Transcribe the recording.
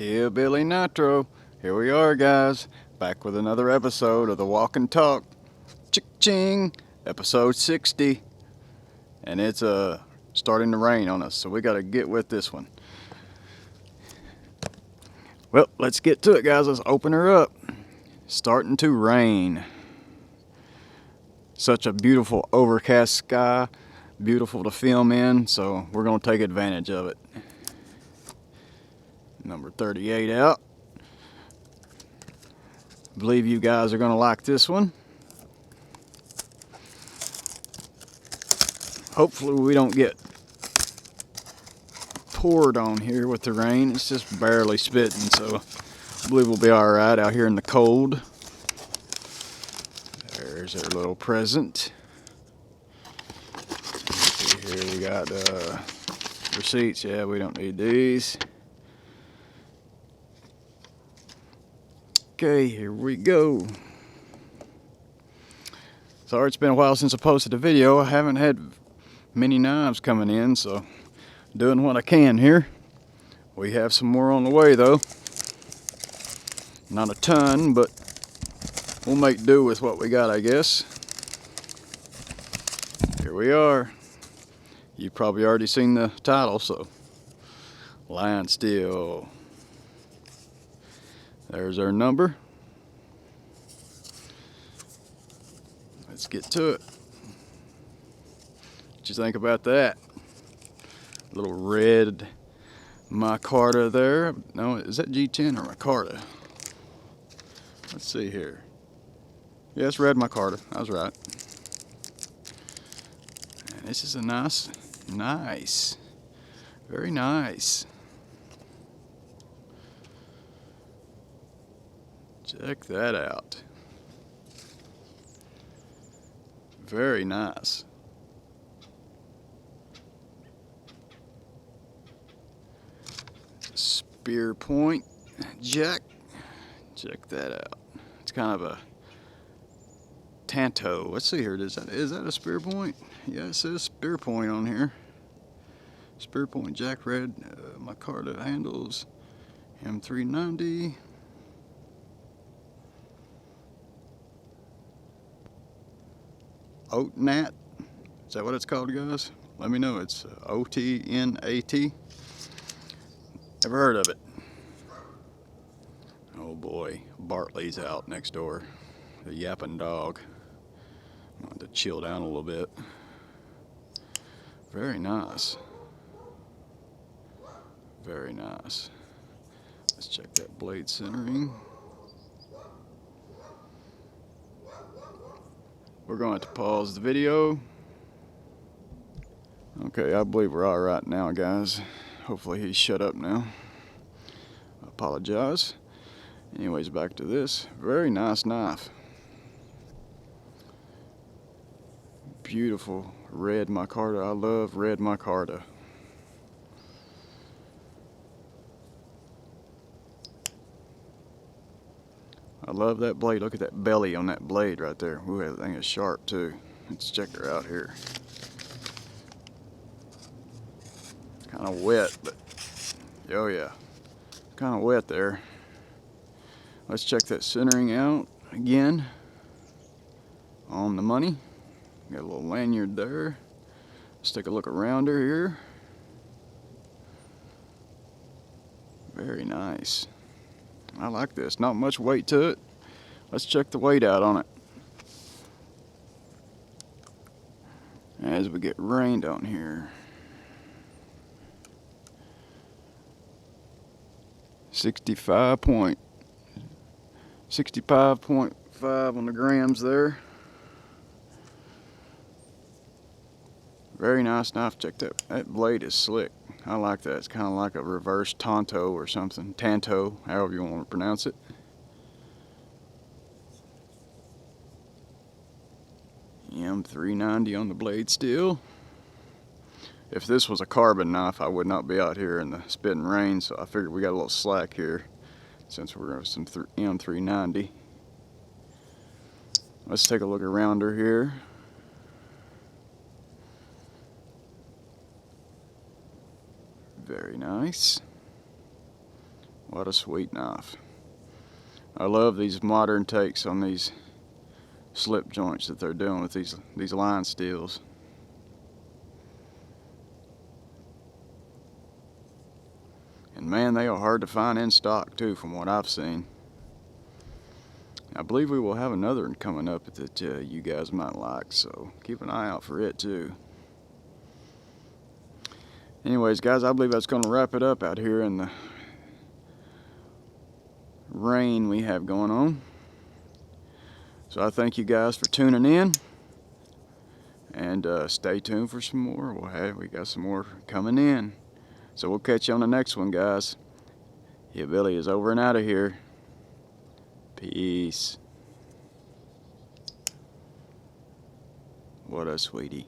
Hillbilly Nitro. Here we are, guys, back with another episode of the Walk and Talk. Ching, episode 60, and it's starting to rain on us, so we got to get with this one. Well, let's get to it, guys. Let's open her up. Starting to rain. Such a beautiful overcast sky, beautiful to film in, so we're going to take advantage of it. Number 38 out. Believe you guys are going to like this one. Hopefully we don't get poured on here with the rain. It's just barely spitting, so I believe we'll be alright out here in the cold. There's our little present. Let's see here, we got receipts. Yeah, we don't need these. Okay, here we go. Sorry it's been a while since I posted a video. I haven't had many knives coming in, so doing what I can here. We have some more on the way though. Not a ton, but we'll make do with what we got, I guess. Here we are. You've probably already seen the title, so Lionsteel. There's our number. Let's get to it. What you think about that? Little red Micarta there. No, is that G10 or Micarta? Let's see here. Yeah, it's red Micarta. I was right. And this is a nice, very nice. Check that out. Very nice. Spear point jack. Check that out. It's kind of a tanto. Let's see here. Is that a spear point? Yeah, it says spear point on here. Spear point jack red. Micarta handles. M390. Otnat. Is that what it's called, guys? Let me know. It's O-T-N-A-T. Never heard of it. Oh boy, Bartley's out next door. The yapping dog. I want to chill down a little bit. Very nice. Very nice. Let's check that blade centering. We're going to pause the video. Okay, I believe we're all right now, guys. Hopefully he's shut up now. I apologize. Anyways, back to this. Very nice knife. Beautiful red Micarta. I love red Micarta. I love that blade. Look at that belly on that blade right there. Ooh, that thing is sharp too. Let's check her out here. Kind of wet, but oh yeah, kind of wet there. Let's check that centering out again. On the money. Got a little lanyard there. Let's take a look around her here. Very nice. I like this. Not much weight to it. Let's check the weight out on it. As we get rained on here. 65.5 on the grams there. Very nice knife. Check that. That blade is slick. I like that. It's kind of like a reverse tanto or something. Tanto, however you want to pronounce it. M390 on the blade steel. If this was a carbon knife, I would not be out here in the spitting rain, so I figured we got a little slack here since we're going some M390. Let's take a look around her here. Very nice. What a sweet knife. I love these modern takes on these slip joints that they're doing with these Lionsteels. And man, they are hard to find in stock too, from what I've seen. I believe we will have another one coming up that you guys might like, so keep an eye out for it too. Anyways, guys, I believe that's going to wrap it up out here in the rain we have going on. So I thank you guys for tuning in, and stay tuned for some more. We got some more coming in. So we'll catch you on the next one, guys. Yeah, Billy is over and out of here. Peace. What a sweetie.